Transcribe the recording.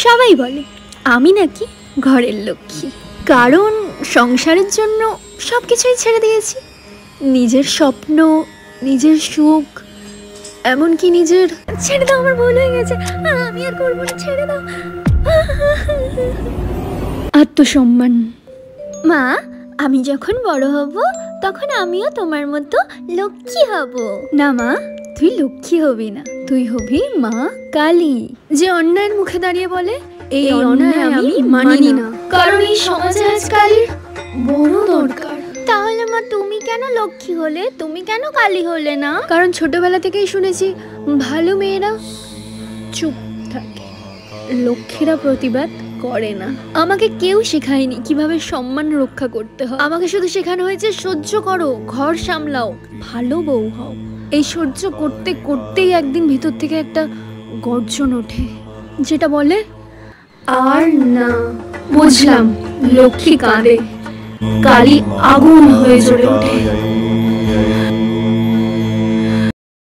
সবাই বলে আমি নাকি ঘরের লক্ষ্মী, কারণ সংসারের জন্য সব কিছুই ছেড়ে দিয়েছি। নিজের স্বপ্ন, নিজের সুখ, এমনকি নিজের ছেড়ে দাও, আমার ভুল হয়ে গেছে, আমি আর করবো না, ছেড়ে দাও, আত্মসম্মান। মা, আমি যখন বড় হব তখন আমিও তোমার মতো লক্ষ্মী হব। না মা, তুই লক্ষ্মী হবি না, তুই হবি মা কালী, যে অন্যায়ের মুখে দাঁড়িয়ে বলে এই অন্যায় আমি মানি না, কারণ এই সমাজে আজ কালীর বড় দরকার। তাহলে মা তুমি কেন লক্ষ্মী হলে, তুমি কেন কালী হলে না? কারণ ছোটবেলা থেকেই শুনেছি ভালো মেয়েরা চুপ থাকে, লক্ষ্মীরা প্রতিবাদ করে না। আমাকে কেউ শেখায়নি কিভাবে সম্মান রক্ষা করতে হয়, আমাকে শুধু শেখানো হয়েছে সহ্য করো, ঘর সামলাও, ভালো বউ হও। এই সহ্য করতে করতেই একদিন ভিতর থেকে একটা গর্জন ওঠে, যেটা বলে আর না। বুঝলাম, লক্ষ্মী কাঁদে, কালী আগুন হয়ে জ্বলে ওঠে।